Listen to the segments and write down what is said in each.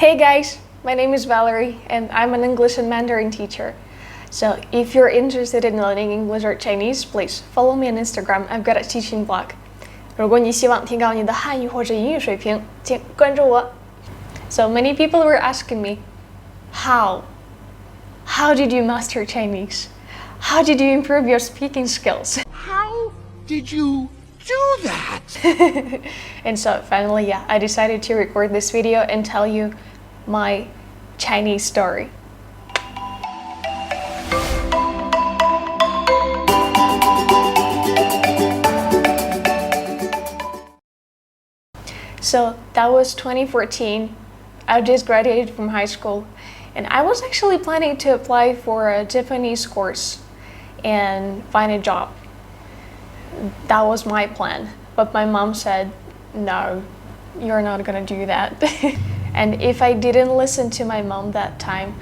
Hey guys, my name is Valerie and I'm an English and Mandarin teacher. So if you're interested in learning English or Chinese, please follow me on Instagram. I've got a teaching blog. 如果你希望提高你的汉语或者英语水平，请关注我。So many people were asking me, how did you master Chinese? How did you improve your speaking skills? How did you do that? And so finally, I decided to record this video and tell you my Chinese story. So that was 2014. I just graduated from high school and I was actually planning to apply for a Japanese course and find a job. That was my plan, but my mom said, no, you're not gonna do that. And if I didn't listen to my mom that time,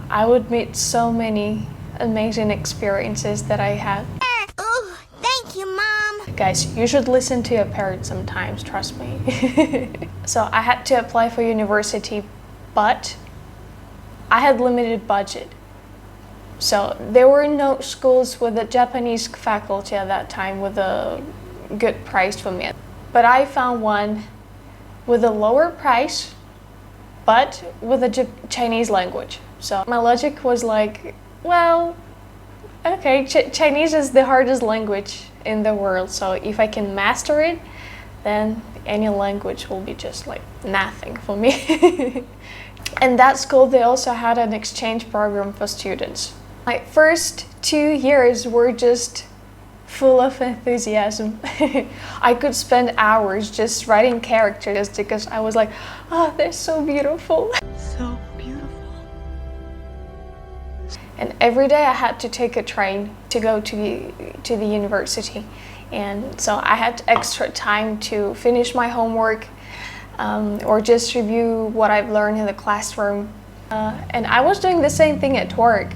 I would meet so many amazing experiences that I had. Oh, thank you, Mom. Guys, you should listen to your parents sometimes, trust me. So I had to apply for university, but I had limited budget. So there were no schools with a Japanese faculty at that time with a good price for me. But I found one with a lower price, but with a Chinese language. So my logic was like, well, okay, Chinese is the hardest language in the world. So if I can master it, then any language will be just like nothing for me. And that school, they also had an exchange program for students. My first 2 years were just full of enthusiasm. I could spend hours just writing characters because I was like, oh, they're so beautiful. So beautiful. And every day I had to take a train to go to the university. And so I had extra time to finish my homework or just review what I've learned in the classroom. And I was doing the same thing at work.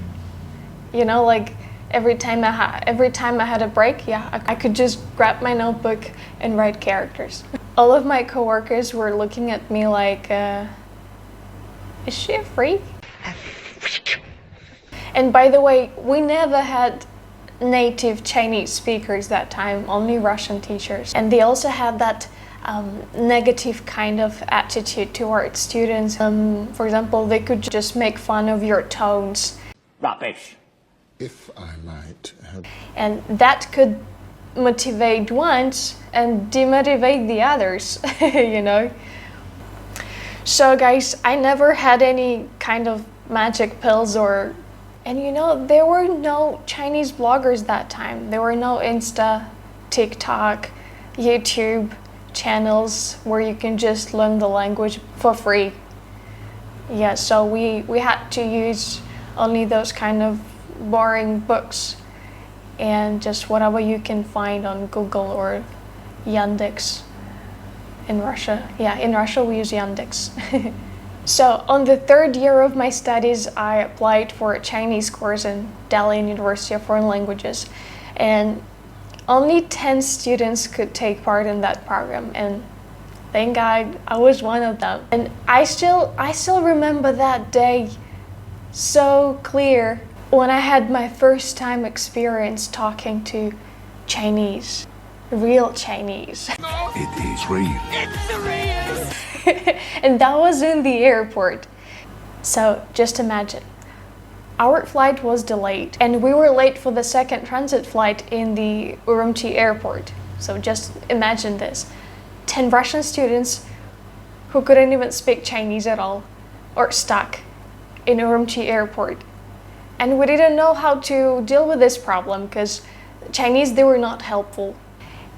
You know, like every time I had a break, I could just grab my notebook and write characters. All of my coworkers were looking at me like, is she a freak? And by the way, we never had native Chinese speakers that time, only Russian teachers. And they also had that negative kind of attitude towards students. For example, they could just make fun of your tones. Rubbish. If I might have... And that could motivate ones and demotivate the others, you know. So guys, I never had any kind of magic pills and you know, there were no Chinese bloggers that time. There were no Insta, TikTok, YouTube channels where you can just learn the language for free. Yeah, so we had to use only those kind of boring books and just whatever you can find on Google or Yandex in Russia. Yeah, in Russia we use Yandex. So on the third year of my studies, I applied for a Chinese course in Dalian University of Foreign Languages, and only 10 students could take part in that program, and thank God I was one of them. And I still remember that day so clear when I had my first time experience talking to Chinese, real Chinese. It is real. It's real. And that was in the airport. So just imagine, our flight was delayed and we were late for the second transit flight in the Urumqi airport. So just imagine this, 10 Russian students who couldn't even speak Chinese at all or stuck in Urumqi airport. And we didn't know how to deal with this problem because Chinese, they were not helpful.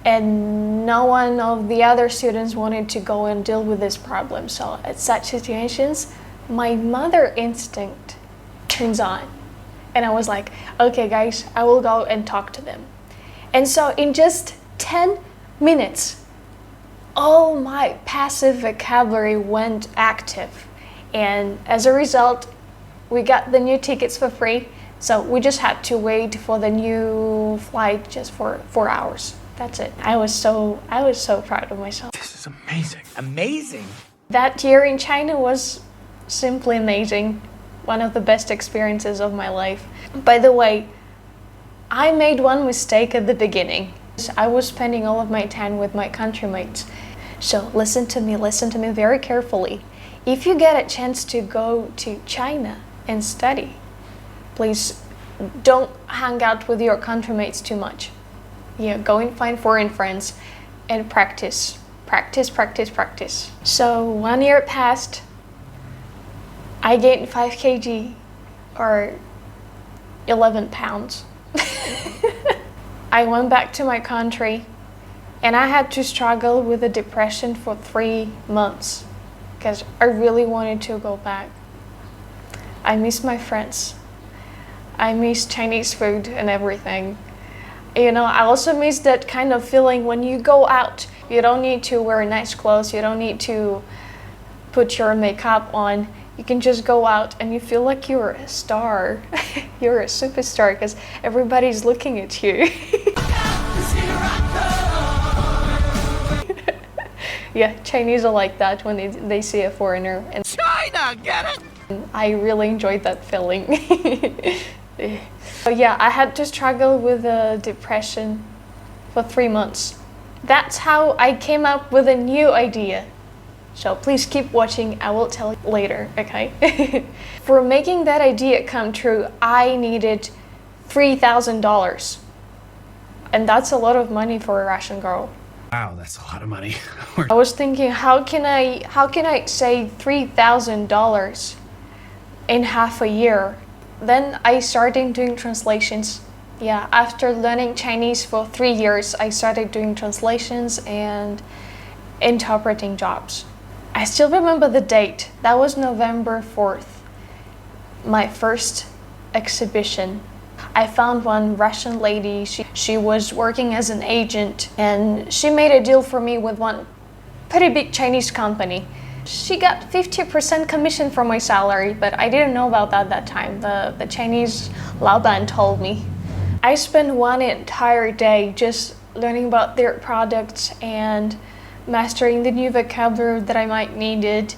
And no one of the other students wanted to go and deal with this problem. So at such situations, my mother instinct turns on. And I was like, okay guys, I will go and talk to them. And so in just 10 minutes, all my passive vocabulary went active. And as a result, we got the new tickets for free. So we just had to wait for the new flight just for 4 hours. That's it. I was so proud of myself. This is amazing. Amazing? That year in China was simply amazing. One of the best experiences of my life. By the way, I made one mistake at the beginning. I was spending all of my time with my countrymates. So listen to me very carefully. If you get a chance to go to China and study, please don't hang out with your countrymates too much. Go and find foreign friends and practice. Practice. So 1 year passed. I gained 5 kg or 11 pounds. I went back to my country and I had to struggle with the depression for 3 months because I really wanted to go back. I miss my friends. I miss Chinese food and everything. I also miss that kind of feeling when you go out. You don't need to wear nice clothes. You don't need to put your makeup on. You can just go out and you feel like you're a star. You're a superstar because everybody's looking at you. Yeah, Chinese are like that when they see a foreigner. And China, get it? I really enjoyed that feeling. So yeah, I had to struggle with depression for 3 months. That's how I came up with a new idea. So please keep watching, I will tell you later, okay? For making that idea come true, I needed $3,000. And that's a lot of money for a Russian girl. Wow, that's a lot of money. I was thinking, how can I save $3,000 in half a year? Then I started doing translations. Yeah, after learning Chinese for 3 years, I started doing translations and interpreting jobs. I still remember the date. That was November 4th, my first exhibition. I found one Russian lady. She was working as an agent and she made a deal for me with one pretty big Chinese company. She got 50% commission from my salary, but I didn't know about that time. The Chinese 老板 told me. I spent one entire day just learning about their products and mastering the new vocabulary that I might needed.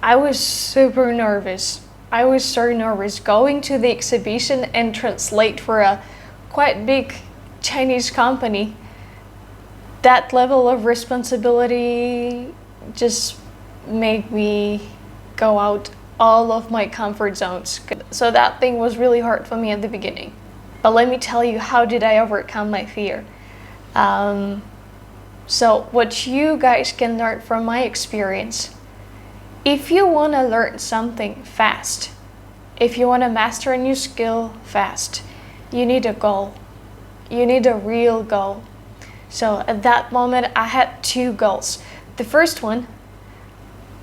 I was super nervous. I was so nervous going to the exhibition and translate for a quite big Chinese company. That level of responsibility just made me go out all of my comfort zones. So that thing was really hard for me at the beginning. But let me tell you, how did I overcome my fear? So what you guys can learn from my experience, if you want to learn something fast, if you want to master a new skill fast, you need a goal. You need a real goal. So at that moment, I had 2 goals. The first one,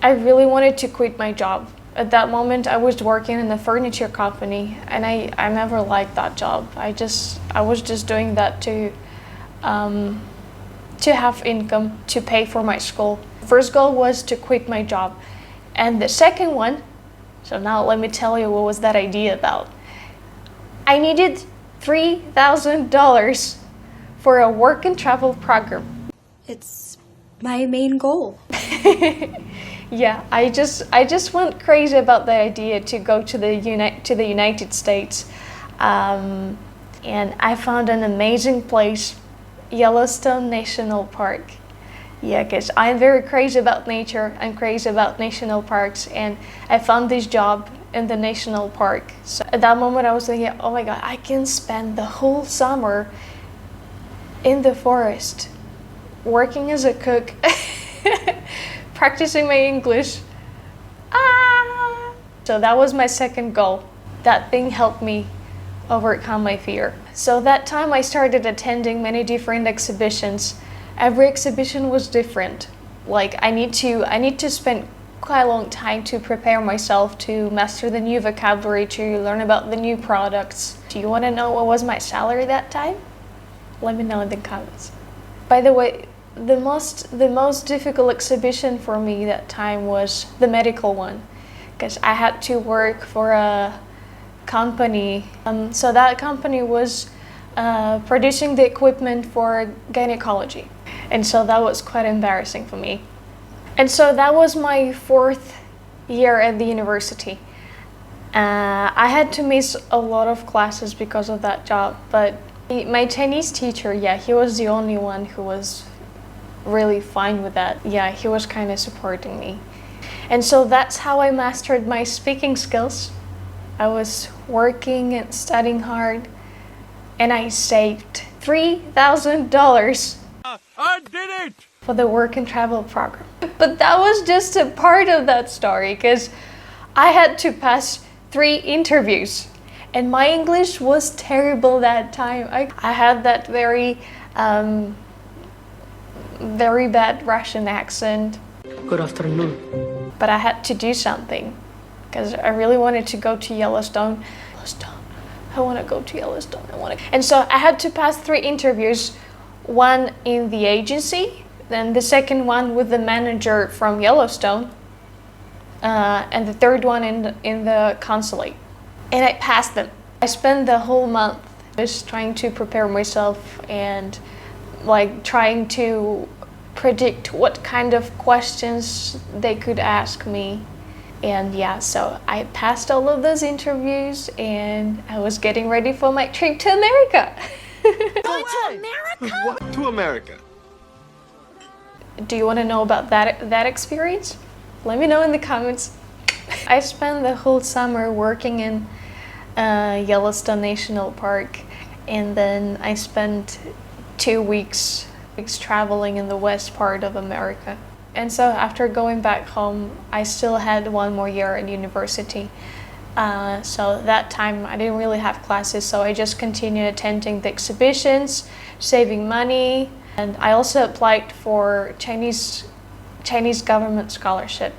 I really wanted to quit my job. At that moment, I was working in a furniture company and I never liked that job. I was just doing that to have income to pay for my school. First goal was to quit my job. And the second one, so now let me tell you what was that idea about. I needed $3,000 for a work and travel program. It's my main goal. Yeah, I just went crazy about the idea to go to the United States. And I found an amazing place, Yellowstone National Park. Yeah, because I'm very crazy about nature. I'm crazy about national parks, and I found this job in the national park. So at that moment I was thinking, oh my god, I can spend the whole summer in the forest working as a cook, practicing my English. So that was my second goal. That thing helped me overcome my fear. So that time I started attending many different exhibitions. Every exhibition was different. Like I need to spend quite a long time to prepare myself to master the new vocabulary, to learn about the new products. Do you want to know what was my salary that time? Let me know in the comments. By the way, the most difficult exhibition for me that time was the medical one, because I had to work for a company. So that company was producing the equipment for gynecology. And so that was quite embarrassing for me. And so that was my 4th year at the university. I had to miss a lot of classes because of that job, but my Chinese teacher, yeah, he was the only one who was really fine with that. Yeah, he was kind of supporting me. And so that's how I mastered my speaking skills. I was working and studying hard, and I saved $3,000 I did it! for the work and travel program. But that was just a part of that story, because I had to pass 3 interviews, and my English was terrible that time. I had that very bad Russian accent. Good afternoon. But I had to do something, because I really wanted to go to Yellowstone. I want to go to Yellowstone. And so I had to pass 3 interviews, one in the agency, then the second one with the manager from Yellowstone, and the third one in the consulate. And I passed them. I spent the whole month just trying to prepare myself and like trying to predict what kind of questions they could ask me. And yeah, so I passed all of those interviews, and I was getting ready for my trip to America. Going to America? What? To America. Do you want to know about that experience? Let me know in the comments. I spent the whole summer working in Yellowstone National Park, and then I spent 2 weeks traveling in the west part of America. And so after going back home, I still had 1 more year at university. So that time I didn't really have classes, so I just continued attending the exhibitions, saving money, and I also applied for Chinese government scholarship.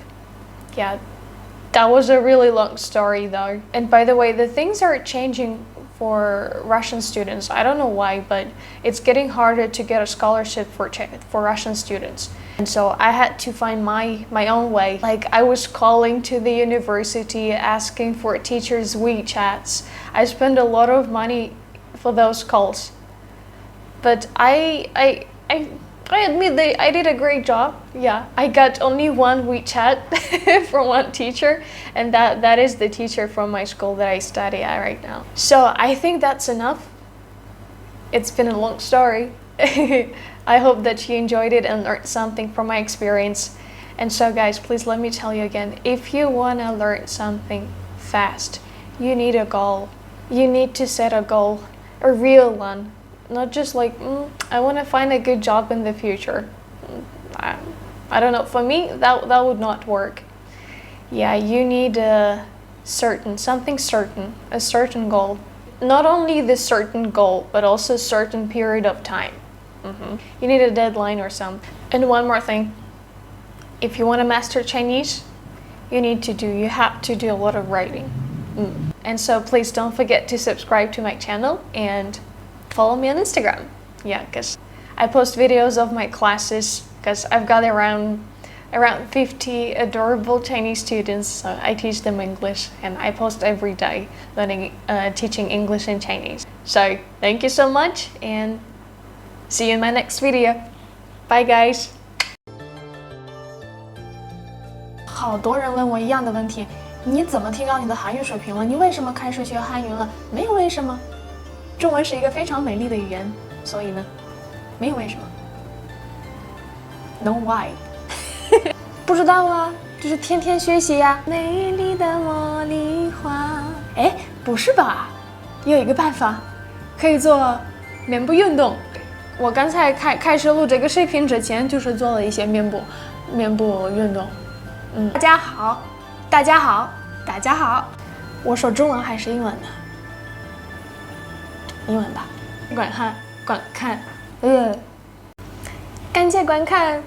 Yeah, that was a really long story though. And by the way, the things are changing for Russian students. I don't know why, but it's getting harder to get a scholarship for Russian students. And so I had to find my own way. Like, I was calling to the university, asking for teachers' WeChats. I spent a lot of money for those calls. But I admit that I did a great job. Yeah, I got only 1 WeChat from 1 teacher, and that is the teacher from my school that I study at right now. So I think that's enough. It's been a long story. I hope that you enjoyed it and learned something from my experience. And so guys, please let me tell you again, if you want to learn something fast, you need a goal. You need to set a goal, a real one. Not just like, I want to find a good job in the future. I don't know, for me, that would not work. Yeah, you need something certain, a certain goal. Not only the certain goal, but also a certain period of time. You need a deadline or something. And one more thing, if you want to master Chinese, you have to do a lot of writing. And so please don't forget to subscribe to my channel and follow me on Instagram. Yeah, because I post videos of my classes, because I've got around 50 adorable Chinese students, so I teach them English, and I post every day teaching English and Chinese. So thank you so much, and see you in my next video. Bye guys. 好多人问我一样的问题，你怎么提高你的韩语水平了？你为什么开始学汉语了？没有为什么。中文是一个非常美丽的语言，所以呢，没有为什么。No why？ 不知道啊，就是天天学习呀。美丽的茉莉花。哎，不是吧？有一个办法，可以做面部运动。我刚才开始录这个视频之前，就是做了一些面部运动。大家好，大家好，大家好。我说中文还是英文的？英文吧。观看，感谢观看，